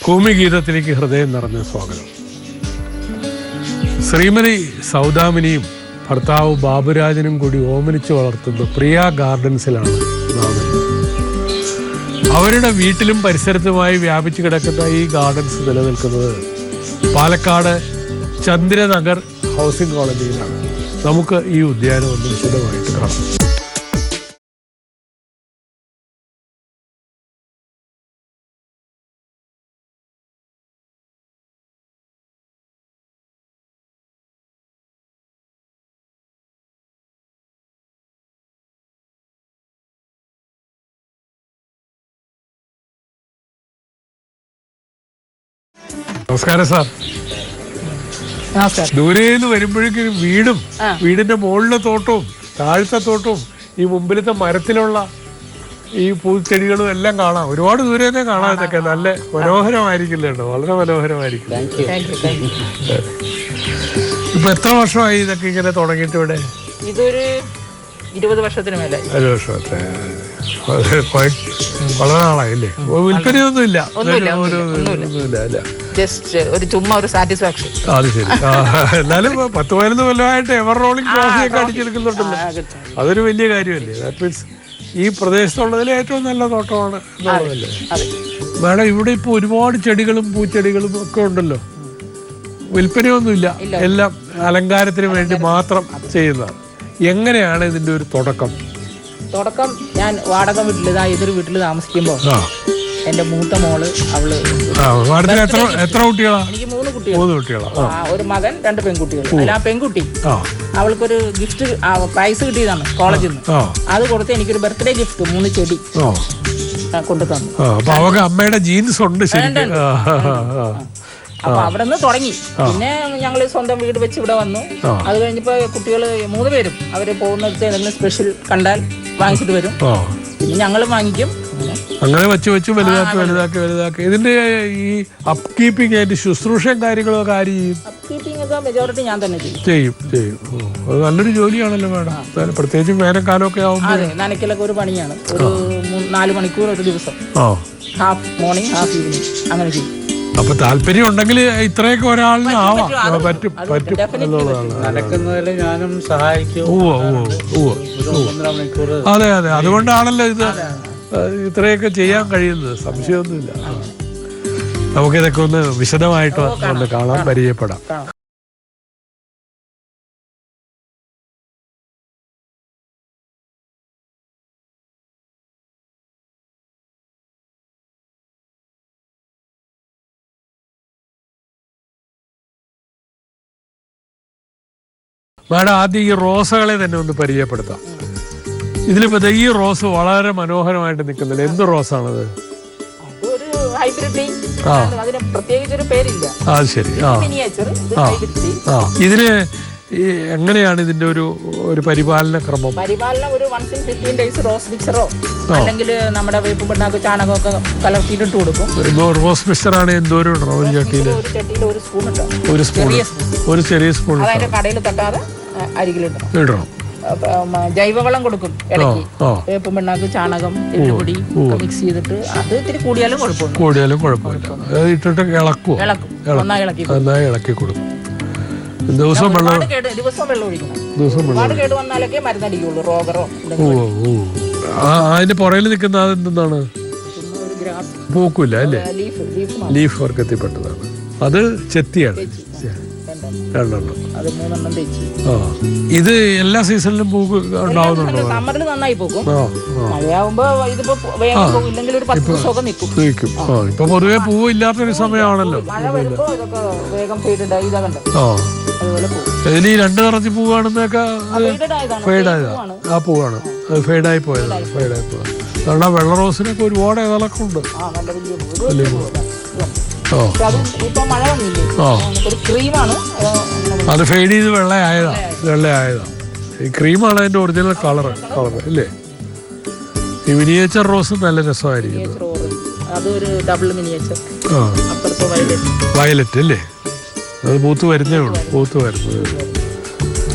ഭൂമി ഗീതത്തിലേക്ക് ഹൃദയം നിറഞ്ഞ സ്വാഗതം. ശ്രീമതി സൗദാമിനിയും ഭർത്താവ് ബാബുരാജനും കൂടി ഓമനിച്ച് വളർത്തുന്ന പ്രിയ ഗാർഡൻസിലാണ് നാം. അവരുടെ വീട്ടിലും പരിസരത്തുമായി വ്യാപിച്ചു കിടക്കുന്ന ഈ ഗാർഡൻസ് നിലനിൽക്കുന്നത് പാലക്കാട് ചന്ദ്രനഗർ ഹൗസിംഗ് കോളനിയിലാണ്. നമുക്ക് ഈ ഉദ്യാനം ഒന്ന് വിശദമായിട്ട് കാണാം. നമസ്കാരം സാർ. ദൂരേന്ന് വരുമ്പോഴേക്കും വീടിന്റെ മുകളിലെ തോട്ടവും താഴത്തെ തോട്ടവും ഈ മുമ്പിലത്തെ മരത്തിലുള്ള ഈ പൂച്ചെടികളും എല്ലാം കാണാം. ഒരുപാട് ദൂരേന്നെ കാണാം. ഇതൊക്കെ നല്ല മനോഹരമായിരിക്കില്ലേ? വളരെ മനോഹരമായിരിക്കും. ഇപ്പൊ എത്ര വർഷമായി ഇതൊക്കെ ഇങ്ങനെ തുടങ്ങിയിട്ട് ഇവിടെ? ഇതൊരു 20 വർഷത്തിന് മേലെ. 1 വർഷത്തെ വളരെ നാളായില്ലേ? വിൽപ്പനയൊന്നും ഇല്ല, ജസ്റ്റ് ഒരു ചുമ്മാ ഒരു സാറ്റിസ്ഫാക്ഷൻ. അത് ശരി. എന്നാലും 10-15 കൊല്ലമായിട്ട് എവർ റോളിംഗ് ട്രോഫിയൊക്കെ അടിച്ചെടുക്കുന്നുണ്ടല്ലോ. അതൊരു വലിയ കാര്യമല്ലേ? ദാറ്റ് മീൻസ് ഈ പ്രദേശത്തുള്ളതിൽ ഏറ്റവും നല്ല തോട്ടമാണ് എന്നുള്ളതല്ലേ? മേഡം, ഇവിടെ ഇപ്പൊ ഒരുപാട് ചെടികളും പൂച്ചെടികളും ഒക്കെ ഉണ്ടല്ലോ. വിൽപ്പനയൊന്നുമില്ല, എല്ലാം അലങ്കാരത്തിന് വേണ്ടി മാത്രം ചെയ്യുന്നതാണ്. എങ്ങനെയാണ് ഇതിന്റെ ഒരു തുടക്കം? ഞാൻ വാടക വീട്ടിൽ, ഇതൊരു വീട്ടിൽ താമസിക്കുമ്പോ എന്റെ മൂത്ത മോള് അവള് എത്ര കുട്ടികളാ? എനിക്ക് 3 കുട്ടികളാ. ഒരു മകൻ 2 പെൺകുട്ടികൾ. ആ പെൺകുട്ടി അവൾക്കൊരു ഗിഫ്റ്റ് പ്രൈസ് കിട്ടിയതാണ് കോളേജിൽ നിന്ന്. അത് കൊടുത്ത് എനിക്കൊരു ബർത്ത്ഡേ ഗിഫ്റ്റ് 3 ചെടി കൊണ്ടു തന്നു. അമ്മയുടെ ജീൻസ് ഉണ്ട്. അപ്പൊ അവിടെ നിന്ന് തുടങ്ങി. പിന്നെ ഞങ്ങള് സ്വന്തം വീട് വെച്ച് ഇവിടെ വന്നു. അത് കഴിഞ്ഞപ്പോ കുട്ടികള് 3 പേരും അവര് പോകുന്നിടത്ത് എന്തെങ്കിലും സ്പെഷ്യൽ കണ്ടാൽ വാങ്ങിച്ചിട്ട് വരും. പിന്നെ ഞങ്ങളും വാങ്ങിക്കും. അങ്ങനെ വെച്ച് വലുതാക്കി ഇതിന്റെ ഈ അപ് കീപ്പിംഗ് ആയിട്ട് ശുശ്രൂഷയും കാര്യങ്ങളും ഒക്കെ ആര് ചെയ്യും? അപ്കീപ്പിംഗ് ഒക്കെ മെജോറിറ്റി ഞാൻ തന്നെ ചെയ്യും. അത് നല്ലൊരു ജോലിയാണല്ലോ മേഡം. പ്രത്യേകിച്ച് വേനൽക്കാലമൊക്കെ ആവുമ്പോൾ നനയ്ക്കലൊക്കെ ഒരു പണിയാണ്. ഒരു 4 മണിക്കൂർ ഒരു ദിവസം, ഹാഫ് മോർണിംഗ് ഹാഫ് ഈവനിങ് അങ്ങനെ ചെയ്യും. അപ്പൊ താല്പര്യം ഉണ്ടെങ്കിൽ ഇത്രയൊക്കെ ഒരാളിന് ആവാം, പറ്റും എന്നുള്ളതാണ്. ഞാനും സഹായിക്കും. അതെ, അതുകൊണ്ടാണല്ലോ ഇത് ഇത്രയൊക്കെ ചെയ്യാൻ കഴിയുന്നത്. സംശയമൊന്നുമില്ല. നമുക്കിതൊക്കെ ഒന്ന് വിശദമായിട്ട് ഒന്ന് കാണാൻ പരിചയപ്പെടാം. മേഡം, ആദ്യം ഈ റോസകളെ തന്നെ ഒന്ന് പരിചയപ്പെടുത്താം. ഇതിലിപ്പോ ഈ റോസ് വളരെ മനോഹരമായിട്ട് നിൽക്കുന്നില്ല. എന്ത് റോസാണത്? അത് ശരി. ഇതിന് എങ്ങനെയാണ് ഇതിന്റെ ഒരു പരിപാലന ക്രമം? ഒരു 15 days റോസ് മിക്സറോ അല്ലെങ്കിൽ നമ്മുടെ വേപ്പ് പിണ്ണാക്ക് ചാണകമൊക്കെ കലർത്തിയിട്ട് കൊടുക്കും. റോസ് മിക്സറാണ് എന്തോരം ഇടണം? ഒരു ചട്ടിയില് ഒരു ചെറിയ സ്പൂൺ കടയിൽ തട്ടാതെ അരികിലിടണം. ജൈവവളം കൊടുക്കും ഇടയ്ക്ക്. വേപ്പ് പിണ്ണാക്ക് ചാണകം എല്ലുപൊടി മിക്സ് ചെയ്തിട്ട് അത് ഇത്തിരി കൂടിയാലും കുഴപ്പമില്ല. ഇട്ടിട്ട് നന്നായി ഇളക്കി കൊടുക്കും. ദിവസം വെള്ളം ഒഴിക്കണം. കേട് വന്നാലൊക്കെ മരുന്നടിക്കുള്ളൂ. റോഗറോ അതിന്റെ പുറകിൽ നിൽക്കുന്ന അതെന്താണ്? പൂക്കില്ല അല്ലേ? ലീഫ് വർഗത്തിൽപ്പെട്ടതാണ്. അത് ചെത്തിയാണ്. 2 ഇത് എല്ലാ സീസണിലും പൂക്ക് ഉണ്ടാവുന്നുണ്ടോ? സമ്മറിൽ നന്നായി പോകും. മഴയാവുമ്പോ ഇതിപ്പോ വേഗം പോകും. ഇല്ലെങ്കിൽ ഒരു 10 ദിവസമൊക്കെ നിൽക്കും. ഇപ്പൊ പൊതുവെ പൂവ് ഇല്ലാത്തൊരു സമയമാണല്ലോ. ഇതിൽ ഈ 2 നിറച്ച് പൂ കാണുന്നതൊക്കെ ഫെയ്ഡായതാണ്. ആ പൂവാണ്. അത് ഫെയ്ഡായി പോയതാണ്. കാരണം വെള്ള റോസിനൊക്കെ ഒരുപാട് ഇതളൊക്കെയുണ്ട്. അത് ഫെയ്ഡ് ചെയ്ത് വെള്ളയായതാ. ഈ ക്രീമാണ് അതിന്റെ ഒറിജിനൽ കളർ അല്ലേ? ഈ മിനിയേച്ചർ റോസ് നല്ല രസമായിരിക്കും. വയലറ്റ് അല്ലേ? അത് പൂത്ത് വരുന്നേ ഉള്ളൂ.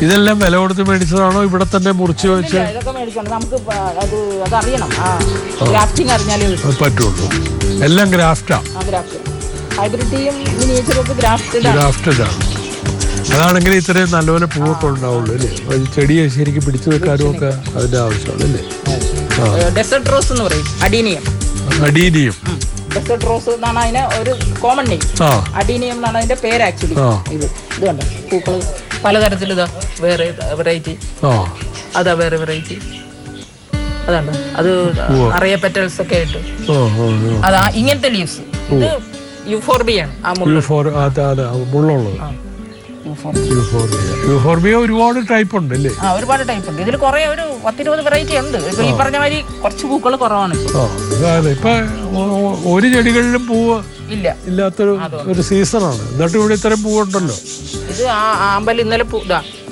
ഇതെല്ലാം വില കൊടുത്ത് മേടിച്ചതാണോ? ഇവിടെ തന്നെ മുറിച്ച് വെച്ച് പറ്റുള്ളൂ. എല്ലാം ഗ്രാഫ്റ്റാ. ഹൈബ്രിഡിയും മിനിയേച്ചറും ഒക്കെ ഗ്രാഫ്റ്റഡ് അതാണെങ്കിൽ ഇത്രയും നല്ലപോലെ പൂവൊക്കെ ഉണ്ടാവുള്ളൂ അല്ലേ? ചെടിയെ ശരിക്കും പിടിച്ചു വെക്കാനും ഒക്കെ അതിന്റെ ആവശ്യമാണ് അല്ലേ? ഡെസേർട്ട് റോസ് എന്ന് പറയും, അഡീനിയം. ഡെസേർട്ട് റോസ് എന്നാണ് അതിന് ഒരു കോമൺ നെയിം. അഡീനിയം എന്നാണ് അതിന്റെ പേര് ആക്ച്വലി. ഇത് കണ്ടോ പൂക്കള് പലതരത്തിൽ. ഇതാ വേറെ വെറൈറ്റി, അതാ വേറെ വെറൈറ്റി. അതുണ്ട്, അത് അറിയ പെറ്റൽസ് ഒക്കെ ആയിട്ട്. അതാ ഇങ്ങനത്തെ ലീവ്സ്. ഇത് യൂഫോർബിയാണ്. ഒരുപാട് ടൈപ്പ് ഉണ്ട് അല്ലേ? ഒരുപാട് ടൈപ്പ് ഉണ്ട്. ഇതിൽ കുറെ ഒരു 10-20 വെറൈറ്റി ഉണ്ട്. ഇപ്പൊ ഈ പറഞ്ഞ മാതിരി കുറച്ച് പൂക്കൾ കുറവാണ് ഇപ്പൊ. ഒരു ചെടികളിലും പൂവ് ഇല്ലാത്തൊരു സീസണാണ്. എന്നിട്ട് ഇവിടെ ഇത്രയും പൂവുണ്ടല്ലോ. ഇത് ആമ്പൽ ഇന്നലെ പൂ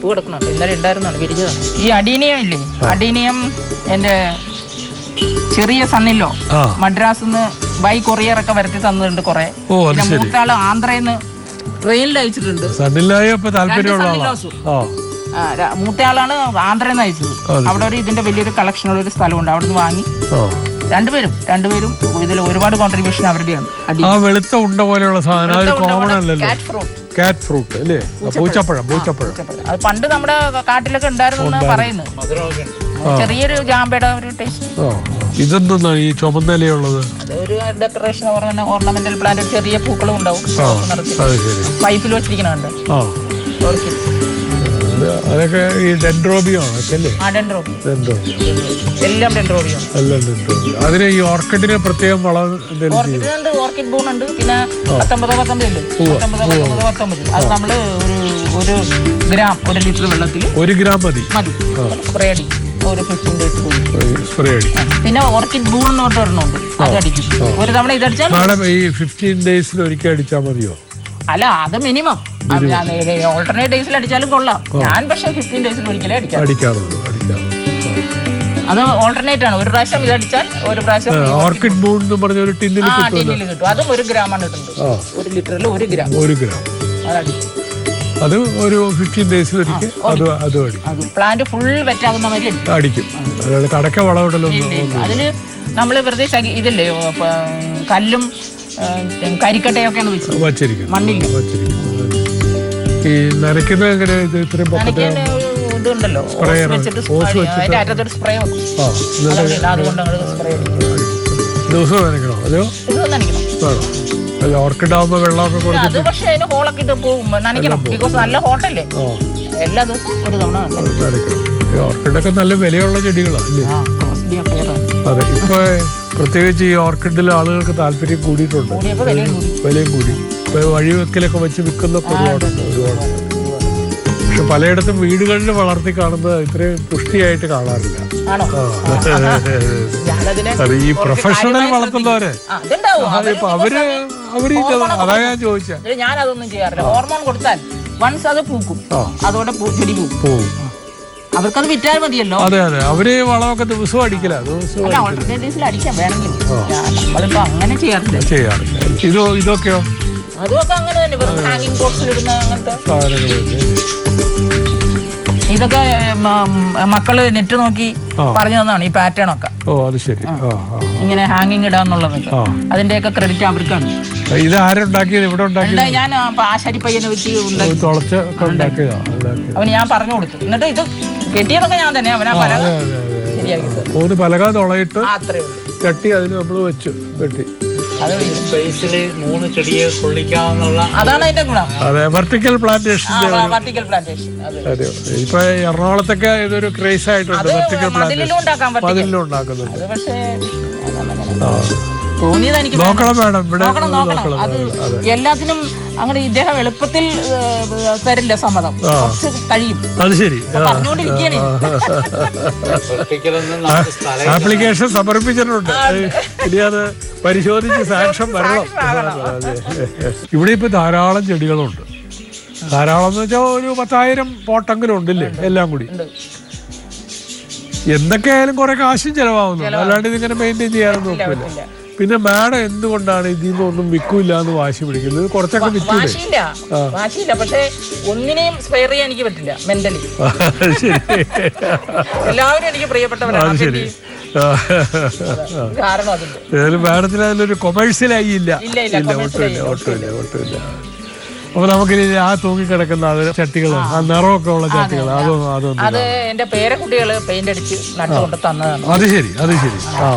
കിടക്കുന്നുണ്ട്. ഇന്നലെ ഉണ്ടായിരുന്നാണ്, വിരിഞ്ഞതാണ്. ഈ അഡീനിയം ഇല്ലേ, അഡീനിയം എന്റെ ചെറിയ സണ്ണിലോ മദ്രാസ് നിന്ന് ബൈ കൊറിയർ ഒക്കെ വരുത്തി തന്നിട്ടുണ്ട് കുറെ. മൂത്താള് ആന്ധ്രയിൽ ട്രെയിനിൽ അയച്ചിട്ടുണ്ട്. മൂത്തയാളാണ് ആന്ധ്രയിൽ നിന്ന് അയച്ചത്. അവിടെ ഒരു ഇതിന്റെ വലിയൊരു കളക്ഷനുള്ള ഒരു സ്ഥലമുണ്ട്, അവിടെ നിന്ന് വാങ്ങി. രണ്ടുപേരും ഇതിൽ ഒരുപാട് കോൺട്രിബ്യൂഷൻ അവരുടെയാണ്. വെളുത്ത ഉണ്ട പോലെയുള്ള സാധനം കാറ്റ് ഫ്രൂട്ട് അല്ലേ? അത് പണ്ട് നമ്മുടെ കാട്ടിലൊക്കെ ഉണ്ടായിരുന്നു പറയുന്നു. ചെറിയൊരു ജാമ്പയുടെ ഒരു ടേസ്റ്റ്. ഇതെന്താ ഈ ചുമന്നലയുള്ളത്? ഒരു ഡെക്കറേഷൻ ഓർണമെന്റൽ പ്ലാന്റ്. ചെറിയ പൂക്കളും ഉണ്ടാവും പൈപ്പിൽ വെച്ചിരിക്കുന്നുണ്ട്. അതൊക്കെ ഈ ഡെൻഡ്രോബിയോ ആണ് അല്ലേ? എല്ലാം ഡെൻഡ്രോബിയോ. അതിന് ഈ ഓർക്കിഡിന് പ്രത്യേകം വളം? ഓർക്കിഡ് ബൂൺ ഉണ്ട്. പിന്നെ 19 അത് നമ്മള് ഒരു ഗ്രാം 1 ലിറ്റർ വെള്ളത്തിൽ 1 ഗ്രാം മതി സ്പ്രേ അടിക്കും. ഒരു 15 ഡേയ്സ് സ്പ്രേ അടിക്കും. പിന്നെ ഓർക്കിഡ് ബൂൺ എന്നോട്ട് ഒരെണ്ണമുണ്ട്, അത് അടിക്കും. ഒരു തവണ ഇതടിച്ചാൽ ഈ 15 ഡേയ്സിൽ ഒരിക്കൽ അടിച്ചാൽ മതിയോ? അല്ല, അത് മിനിമം. ഓൾട്ടർനേറ്റ് ഡേയ്സിൽ അടിച്ചാലും കൊള്ളാം. ഞാൻ പക്ഷേ 15 ഡേയ്സിൽ ഒരിക്കലേ അടിക്കാറുള്ളൂ. അത് ഓൾട്ടർനേറ്റ് ആണ്. ഒരു പ്രാവശ്യം ഇതടിച്ചാൽ ഒരു പ്രാവശ്യം ഓർക്കിഡ് ബൂൺ എന്ന് പറഞ്ഞ ഒരു ടിന്നിൽ കിട്ടും. അതും 1 ഗ്രാമാണ് ഇട്ടുണ്ട്. 1 ലിറ്ററിൽ 1 ഗ്രാം. അതടിക്കും. അത് ഒരു 15 ഡേയ്സിൽ ഒരിക്കൽ അത് പ്ലാന്റ് ഫുൾ വെറ്റാകുന്ന മാതിരി അടിക്കും. കടക്ക വളമിടലൊന്നും അതിന് നമ്മൾ വെറുതെ ഇതില്ലേ കല്ലും കരിക്കട്ടയൊക്കെയാണ് വെച്ചിരിക്കുന്നത്, മണ്ണിൽ. ഈ നനയ്ക്കുന്ന എങ്ങനെ? ഇത് ഇത്രയും ഇതുണ്ടല്ലോ, അതിന്റെ അറ്റത്തൊരു സ്പ്രേ വെക്കും. അതുകൊണ്ട് സ്പ്രേ ദിവസം നനയ്ക്കണോ? അതെയോ? ദിവസം നനയ്ക്കണം. ഓർക്കിഡ് ആവുമ്പോ വെള്ളമൊക്കെ കൊടുക്കും. അത് പക്ഷേ അതിന് ഹോളൊക്കെ ഇട്ട് പോകും, നനയ്ക്കണം. ബിക്കോസ് നല്ല ഹോട്ടല്ലേ, എല്ലാ ദിവസവും ഒരു തവണ നനയ്ക്കണം. ഓർക്കിഡൊക്കെ നല്ല വിലയുള്ള ചെടികളാണ്. അതെ, ഇപ്പൊ പ്രത്യേകിച്ച് ഈ ഓർക്കിഡിൽ ആളുകൾക്ക് താല്പര്യം കൂടിയിട്ടുണ്ട്, വിലയും കൂടി. ഇപ്പൊ വഴിവെക്കലൊക്കെ വെച്ച് വിൽക്കുന്നൊക്കെ ഒരുപാടുണ്ട്. പക്ഷെ പലയിടത്തും വീടുകളിൽ വളർത്തി കാണുന്നത് ഇത്രയും പുഷ്ടിയായിട്ട് കാണാറില്ല. അത് ഈ പ്രൊഫഷണൽ വളർത്തുന്നവരെ അവര് അതാ ഞാൻ ചോദിച്ചത്. ഞാനതൊന്നും ചെയ്യാറില്ല. ഹോർമോൺ കൊടുത്താൽ വൺസ് അത് പൂക്കും, അതോടെ ചെടി പോകും. അവർക്കത് വിറ്റാൽ മതിയല്ലോ. അതെ, അവര് വളമൊക്കെ ദിവസവും അടിക്കില്ല. അടിക്കാം വേണമെങ്കിൽ. നമ്മളിപ്പോ അങ്ങനെ ചെയ്യാറില്ല. ഇതൊക്കെയോ? അതൊക്കെ അങ്ങനെ തന്നെ, വെറും ഹാങ്ങിങ് ബോക്സിൽ ഇടുന്ന അങ്ങനത്തെ ഇതൊക്കെ മക്കള് നെറ്റ് നോക്കി പറഞ്ഞു തന്നാണ് ഈ പാറ്റേൺ ഒക്കെ. ഇങ്ങനെ ഹാങ്ങിങ് ഇടാന്നുള്ളതൊക്കെ അതിന്റെയൊക്കെ ക്രെഡിറ്റ് അവർക്കാണ്. ഞാൻ ആശാരി പയ്യനെ വെച്ച് അവന് ഞാൻ പറഞ്ഞു കൊടുത്തു. എന്നിട്ട് ഇത് കെട്ടിയതൊക്കെ ഞാൻ തന്നെ. അവനാ പലക ശരിയാക്കി പലക തുളയിട്ട് കെട്ടി അതിന് നമ്മള് വെച്ചു കെട്ടി. അതാണ് അതിന്റെ ഗുണം. അതെ, വെർട്ടിക്കൽ പ്ലാന്റേഷൻ. ഇപ്പൊ എറണാകുളത്തൊക്കെ ഇതൊരു ക്രേസ് ആയിട്ടുണ്ട്. വെർട്ടിക്കൽ പ്ലാന്റേഷൻ മതിലിലും ഉണ്ടാക്കുന്നുണ്ട്. നോക്കണം മേഡം, ഇവിടെ എല്ലാത്തിനും അങ്ങനെ ഇദ്ദേഹം എളുപ്പത്തിൽ തരില്ല സമ്മതം, കഴിയും. അത് ശരി. ആപ്ലിക്കേഷൻ സമർപ്പിച്ചിട്ടുണ്ട്, ഇനി അത് പരിശോധിച്ച് സാക്ഷ്യം വരണം. ഇവിടെ ഇപ്പൊ ധാരാളം ചെടികളുണ്ട്. ധാരാളം എന്ന് വെച്ചാൽ ഒരു 10,000 പോട്ടെങ്കിലും ഉണ്ടല്ലേ എല്ലാം കൂടി. എന്തൊക്കെയായാലും കുറെ കാശും ചെലവാകുന്നു, അല്ലാണ്ട് ഇതിങ്ങനെ മെയിൻറ്റെയിൻ ചെയ്യാനൊന്നും നോക്കില്ല. പിന്നെ മാഡം എന്തുകൊണ്ടാണ് ഇതിൽ നിന്നൊന്നും വിൽക്കൂല എന്ന് വാശി പിടിക്കുന്നത്? കുറച്ചൊക്കെ വാശിയില്ല, പക്ഷേ ഒന്നിനെയും സ്പെയർ ചെയ്യാൻ എനിക്ക് പറ്റില്ല മെന്റലി. എല്ലാവരും എനിക്ക് പ്രിയപ്പെട്ടവരാണ്. കാരണം അതിന്റെ ഏതായാലും മാഡത്തിന് അതിലൊരു കൊമേഴ്സ്യലായി ഇല്ല. ഒട്ടുമില്ല. അപ്പൊ നമുക്കിനി ആ തൂങ്ങിക്കിടക്കുന്ന അത് ചട്ടികള്, ആ നിറമൊക്കെ ഉള്ള ചട്ടികൾ, അതൊന്നും അത് എന്റെ പേരക്കുട്ടികള് പെയിന്റ് അടിച്ച് നട്ടുകൊണ്ട് തന്നതാണ്. അത് ശരി. ആ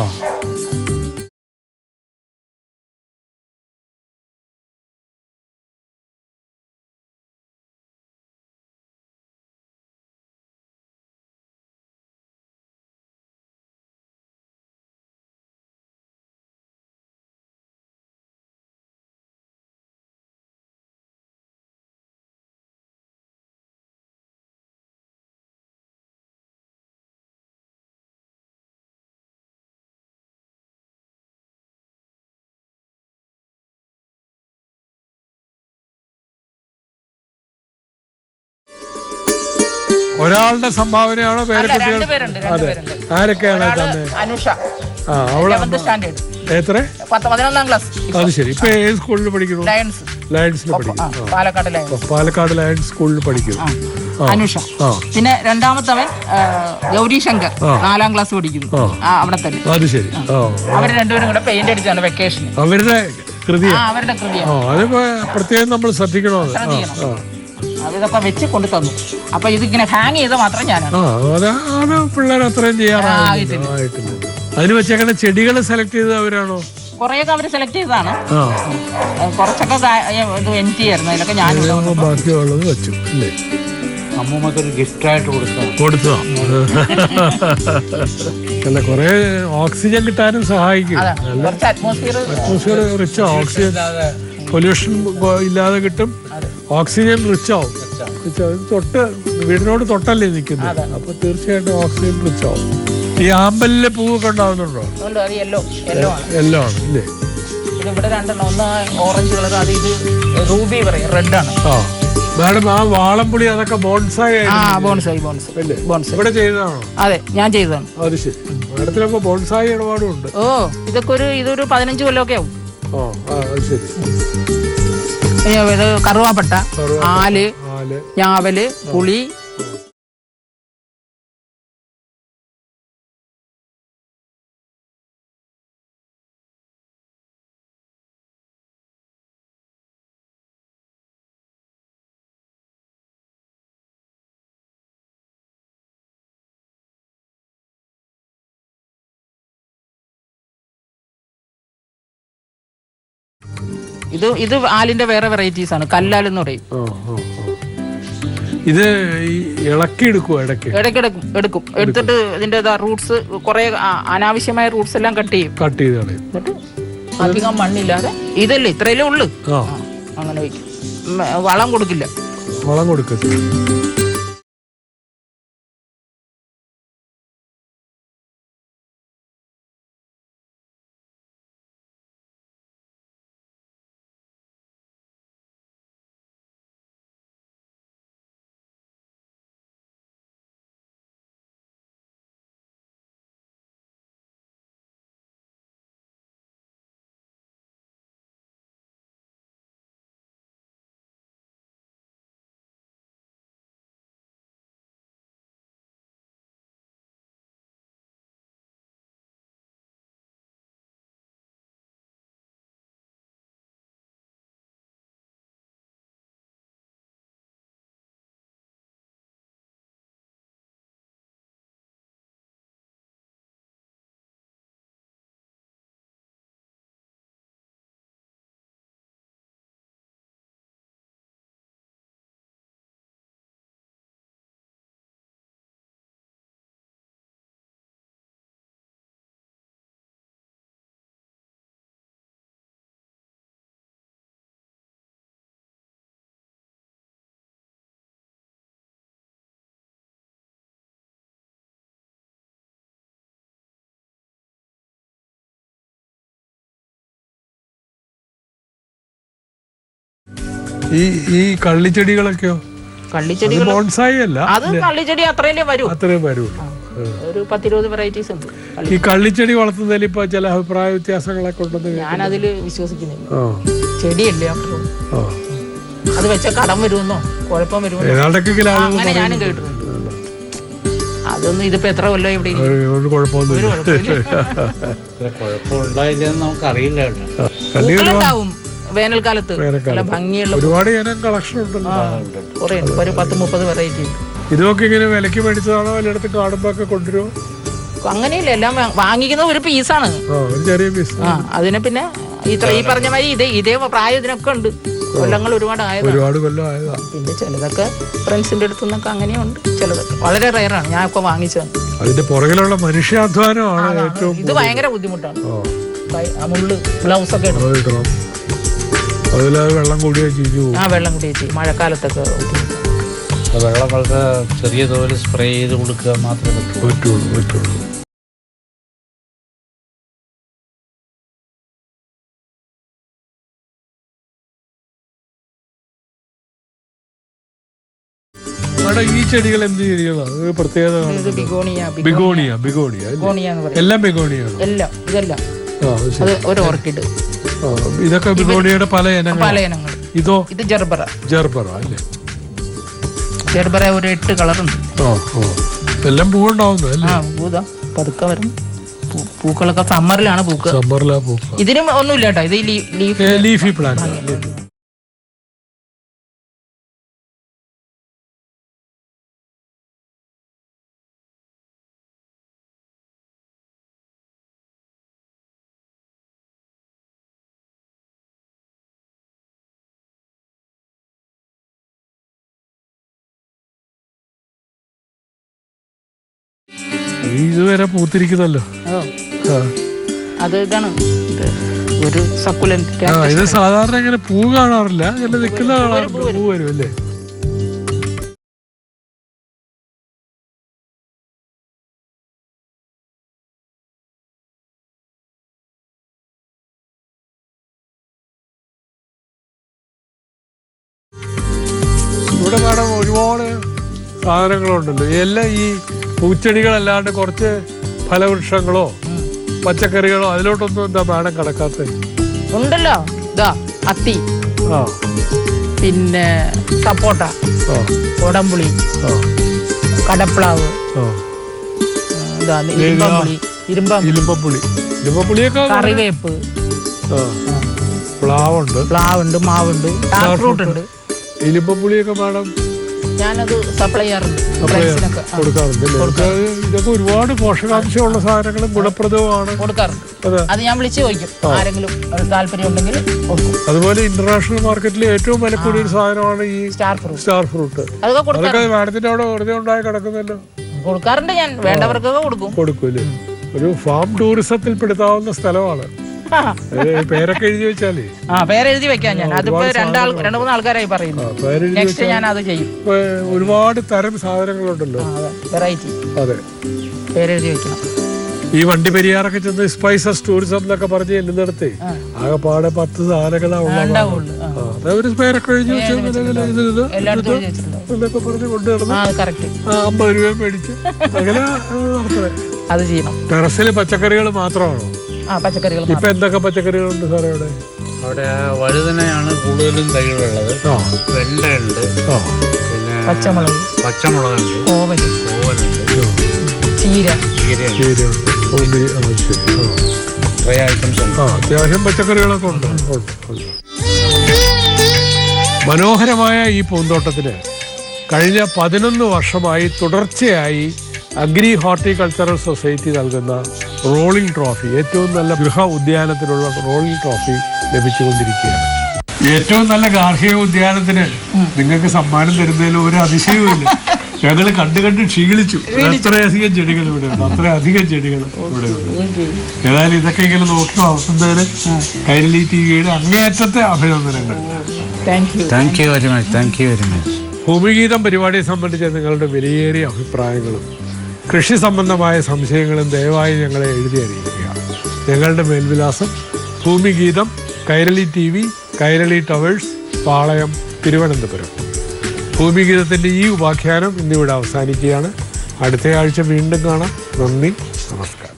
ഒരാളുടെ സംഭാവനയാണോ പേരക്കുട്ടികൾ? അതെ. ആരൊക്കെയാണ് തന്നെ? അനുഷ അവളെ എത്ര? 11ാം ക്ലാസ്. അത് ശരി. ഇപ്പൊ ഏത് സ്കൂളിൽ പഠിക്കുന്നു? ലയൺസിൽ പഠിക്കുന്നു. പാലക്കാട് ലയൺസ് സ്കൂളിൽ പഠിക്കുന്നു. അനുഷ. പിന്നെ രണ്ടാമത്തവൻ ഗൗരി ശങ്കർ 4ാം ക്ലാസ് പഠിക്കുന്നു അവിടെ തന്നെ. അത് ശരി. അവര് രണ്ടുപേരും കൂടെ പെയിന്റ് അടിച്ചാണ് വെക്കേഷൻ. അവരുടെ കൃതിയാണ്. അവരുടെ കൃതിയാണ്. അത് പ്രത്യേകം നമ്മൾ ശ്രദ്ധിക്കണോ? ഇതൊക്കെ വെച്ച് കൊണ്ടു തന്നു. അപ്പൊ ഇതിങ്ങനെ ഹാങ് ചെയ്ത് മാത്രം ഞാനാണ്. അത് പിള്ളേർ അത്രയും ചെയ്യാറായിട്ടില്ല. അതിന് വെച്ചേക്കുന്ന ചെടികൾ സെലക്ട് ചെയ്തത് അവരാണോ? കുറെയൊക്കെ അവര് സെലക്ട് ചെയ്തതാണ്. കുറച്ചൊക്കെ എൻറ്റി ആയിരുന്നു. അതിലൊക്കെ ഞാൻ ബാക്കിയുള്ളത് വെച്ചു അല്ലേ? അമ്മൂമ്മക്കൊരു ഗിഫ്റ്റായിട്ട് കൊടുത്തോ? അല്ല, കുറെ ഓക്സിജൻ കിട്ടാനും സഹായിക്കും. അറ്റ്മോസ്ഫിയർ റിച്ച് ഓക്സിജൻ, പൊല്യൂഷൻ ഇല്ലാതെ കിട്ടും. ഓക്സിജൻ റിച്ച് ആവും. വീടിനോട് തൊട്ടല്ലേ നിൽക്കുന്നത്. അപ്പൊ തീർച്ചയായിട്ടും ഓക്സിജൻ റിച്ച് ആവും. ഈ ആമ്പലിലെ പൂവൊക്കെ ഉണ്ടാവുന്നുണ്ടോ? യെല്ലോ ആണ് ഇല്ലേ? ഇവിടെ രണ്ടെണ്ണം. ഒന്ന് ഓറഞ്ച് കളർ, അത് ഇത് റൂബി പറയും, റെഡ് ആണ്. മാഡം, ആ വാളംപുളി അതൊക്കെ ബോൺസായി ഇവിടെ ചെയ്തതാണോ? അതെ, ഞാൻ ചെയ്തതാണ്. അത് ശരി. മാഡത്തിനപ്പോ ബോൺസായി ഇടപാടും ഉണ്ട്. ഇതൊക്കെ ഇതൊരു 15 കൊല്ലമൊക്കെ ആവും. അത് ശരി. കറുവാപ്പട്ട, ആല്, ഞാവല്, പുളി. ഇത് ആലിന്റെ വേറെ വെറൈറ്റീസ് ആണ്. കല്ലാൽ എന്ന് പറയും. ഇത് ഇളക്കി എടുക്കും. എടുക്കും. എടുത്തിട്ട് ഇതിന്റെ റൂട്ട്സ്, കുറെ അനാവശ്യമായ റൂട്ട്സ് എല്ലാം കട്ട് ചെയ്ത് എന്നിട്ട് അധികം മണ്ണില്ലാതെ ഇതല്ലേ ഇത്രയല്ലേ ഉള്ളു, അങ്ങനെ വയ്ക്കും. വളം കൊടുക്കില്ല. ഈ കള്ളിച്ചെടികളൊക്കെയോ? കള്ളിച്ചെടികൾ ബോൺസായി അല്ല, അത് കള്ളിച്ചെടി അത്രയും വരൂ. ഒരു 10-20 വെറൈറ്റീസ് ഉണ്ട്. ഈ കള്ളിച്ചെടി വളർത്തുന്നതിൽ ഇപ്പൊ ചില അഭിപ്രായ വ്യത്യാസങ്ങളൊക്കെ ഉണ്ടെന്ന് ഞാൻ അതിൽ വിശ്വസിക്കുന്നില്ല. ചെടിയല്ലേ, അത് വെച്ച കടം വരുമെന്നോ കുഴപ്പം വരുമെന്നോ അങ്ങനെ ഞാനും കേട്ടിട്ടുണ്ട്. അതൊന്നും ഇതിപ്പോ എത്ര കൊല്ലം ഇവിടെ ഒരു കുഴപ്പമൊന്നുമില്ല. കുഴപ്പമുണ്ടായില്ലെന്ന് നമുക്ക് അറിയില്ല കേട്ടോ. പൂക്കളുണ്ടാവും വേനൽക്കാലത്ത്. നല്ല ഭംഗിയുള്ള ഒരുപാട് ഇനം കളക്ഷൻ ഉണ്ടല്ലോ. കുറെ ഉണ്ട്, ഒരു 10-30 വെറൈറ്റി. ഇതൊക്കെ ഇങ്ങനെ വിലക്ക് മേടിച്ചതാണോ എല്ലായിടത്ത് കാണുമ്പോ ഒക്കെ കൊണ്ടുവരുമോ? അങ്ങനെയില്ല, എല്ലാം വാങ്ങിക്കുന്ന ഒരു പീസാണ്. ഒരു ചെറിയ പീസ്. അതിന് പിന്നെ ഈ പറഞ്ഞ മാതിരി ഇതേ പ്രായം ഇതിനൊക്കെ ഉണ്ട്. കൊല്ലങ്ങൾ ഒരുപാട് കൊല്ലം ആയതാ. പിന്നെ ചിലതൊക്കെ ഫ്രണ്ട്സിന്റെ അടുത്തു നിന്നൊക്കെ അങ്ങനെയുണ്ട്. ചിലതൊക്കെ വളരെ റയറാണ് ഞാൻ ഇപ്പൊ വാങ്ങിച്ചത്. അതിന്റെ പുറകിലുള്ള മനുഷ്യാധ്വാനമാണ് ഏറ്റവും. ഇത് ഭയങ്കര ബുദ്ധിമുട്ടാണ്. മുള്ളു ഗ്ലൗസ് ഒക്കെ ഇടണം. അതിലത് വെള്ളം കൂടി വെച്ച് വെള്ളം കൂടി വെച്ച് മഴക്കാലത്തൊക്കെ വെള്ളം വളരെ ചെറിയ തോതിൽ സ്പ്രേ ചെയ്ത് കൊടുക്കുക മാത്രമേ പറ്റുള്ളൂ. ഈ ചെടികൾ എന്ത് ചെടികളാണ്? പ്രത്യേകത ബിഗോണിയ. എല്ലാം ബിഗോണിയാണ്. ഇതെല്ലാം ഒരു ഓർക്കിഡ്. ഇതൊക്കെ ബിഗോണിയുടെ പല ഇനങ്ങൾ. ഇതോ? ഇത് ജർബറ അല്ലേ? ജർബറ ഒരു 8 കളറുണ്ട്. എല്ലാം പൂവുണ്ടാവുന്നു. പതുക്കെ വരും. പൂക്കളൊക്കെ സമ്മറിലാണ് പൂക്കൾ. ഇതിനും ഒന്നുമില്ല കേട്ടോ. ഇത് ലീഫി പ്ലാന്റ്. ഇതുവരെ പൂത്തിരിക്കുന്നല്ലോ. അത് ഇതാണ് ഒരു സക്കുലന്റ്. ഇത് സാധാരണ ഇങ്ങനെ പൂ കാണാറില്ല, ഇങ്ങനെ നിൽക്കുന്ന കാണാറുണ്ട്. പൂ വരും അല്ലേ? ഇവിടെ മാഡം ഒരുപാട് സാധനങ്ങളുണ്ടല്ലോ. എല്ലാം ഈ പൂച്ചെടികളല്ലാണ്ട് കുറച്ച് ഫലവൃക്ഷങ്ങളോ പച്ചക്കറികളോ അതിലോട്ടൊന്നും എന്താ മാഡം കടക്കാത്ത? ഉണ്ടല്ലോ. അത്തി, പിന്നെ സപ്പോട്ട, കൊടംപുളി, കടപ്ലാവ്, ഇരുമ്പപ്പുളിയൊക്കെ, കറിവേപ്പ്, പ്ലാവുണ്ട്, മാവുണ്ട്, ഫ്രൂട്ട് ഉണ്ട്. ഇരുമ്പപ്പുളിയൊക്കെ മാഡം ഞാനത് സപ്ലൈ ചെയ്യാറുണ്ട്, കൊടുക്കാറുണ്ട്. ഇതൊക്കെ ഒരുപാട് പോഷകാംശമുള്ള സാധനങ്ങളും ഗുണപ്രദവുമാണ്. കൊടുക്കാറുണ്ട്. അത് ഞാൻ വിളിച്ചു ചോദിക്കും, ആരെങ്കിലും താല്പര്യം ഉണ്ടെങ്കിൽ. അതുപോലെ ഇന്റർനാഷണൽ മാർക്കറ്റിൽ ഏറ്റവും വില കൂടിയ ഒരു സാധനമാണ് ഈ സ്റ്റാർ ഫ്രൂട്ട്. അതൊക്കെ മാഡത്തിന്റെ അവിടെ വെറുതെ ഉണ്ടായി കിടക്കുന്നല്ലോ. കൊടുക്കാറുണ്ട് ഞാൻ, വേണ്ടവർക്കൊക്കെ കൊടുക്കൂല്ലേ? ഒരു ഫാം ടൂറിസത്തിൽ പെടുത്താവുന്ന സ്ഥലമാണ്. പേരൊക്കെ എഴുതി വെച്ചാലേ. പേരെഴുതി വെക്കാം ഞാൻ. അതിപ്പോ 2-3 ആൾക്കാരായി പറയുന്നു. നെക്സ്റ്റ് ഞാൻ അത് ചെയ്യും. ഒരുപാട് തരം സാധനങ്ങളുണ്ടല്ലോ, വെറൈറ്റി. അതെ, പേരെഴുതി വെക്കണം. ഈ വണ്ടി പെരിയാറൊക്കെ ചെന്ന് സ്പൈസസ് ടൂറിസം എന്നൊക്കെ പറഞ്ഞ് ചെല്ലുന്നിടത്ത് ആകെപ്പാടെ 10 സാധനങ്ങളാണ്. ഒരു പേരൊക്കെ എഴുതി വെച്ച് എന്നൊക്കെ പറഞ്ഞ് കൊണ്ടുവരണം. 50 രൂപ മേടിച്ച് അങ്ങനെ നടത്തണേ. അത് ചെയ്യണം. ടെറസിൽ പച്ചക്കറികൾ മാത്രമാണോ? പച്ചക്കറികൾ. ഇപ്പൊ എന്തൊക്കെ പച്ചക്കറികളുണ്ട് സാറേ അവിടെ? അവിടെ വഴുതനയാണ് കൂടുതലും തൈകളുള്ളത്. വെണ്ടയുണ്ട്, പിന്നെ പച്ചമുളകുണ്ട്, കോവലുണ്ട്, ചീരയുണ്ട്. അത്യാവശ്യം പച്ചക്കറികളൊക്കെ ഉണ്ട്. മനോഹരമായ ഈ പൂന്തോട്ടത്തിന് കഴിഞ്ഞ 11 വർഷമായി തുടർച്ചയായി അഗ്രി ഹോർട്ടിക്കൾച്ചറൽ സൊസൈറ്റി നൽകുന്ന റോളിംഗ് ട്രോഫി, ഏറ്റവും നല്ല ഗൃഹ ഉദ്യാനത്തിനുള്ള റോളിംഗ് ട്രോഫി ലഭിച്ചുകൊണ്ടിരിക്കുകയാണ്. ഏറ്റവും നല്ല ഗാർഹിക ഉദ്യാനത്തിന് നിങ്ങൾക്ക് സമ്മാനം തരുന്നതിൽ ഒരു അതിശയവുമില്ല. ഞങ്ങൾ കണ്ട് ക്ഷീണിച്ചു. അത്രയധികം ചെടികൾ ഇവിടെ ഉണ്ട്, അത്രയധികം ചെടികൾ ഇവിടെ ഉണ്ട്. ഏതായാലും ഇതൊക്കെ ഇങ്ങനെ നോക്കി വളർത്തുന്നതിന് കൈരളി ടിവിയുടെ അങ്ങേയറ്റത്തെ അഭിനന്ദനങ്ങൾ. Thank you very much. Bhoomigeetham പരിപാടിയെ സംബന്ധിച്ച നിങ്ങളുടെ വിലയേറിയ അഭിപ്രായങ്ങളും കൃഷി സംബന്ധമായ സംശയങ്ങളും ദയവായി ഞങ്ങളെ എഴുതി അറിയിക്കുക. ഞങ്ങളുടെ മേൽവിലാസം ഭൂമിഗീതം, കൈരളി TV, കൈരളി ടവേഴ്സ്, പാളയം, തിരുവനന്തപുരം. ഭൂമിഗീതത്തിൻ്റെ ഈ ഉപാഖ്യാനം ഇന്നിവിടെ അവസാനിക്കുകയാണ്. അടുത്ത ആഴ്ച വീണ്ടും കാണാം. നന്ദി, നമസ്കാരം.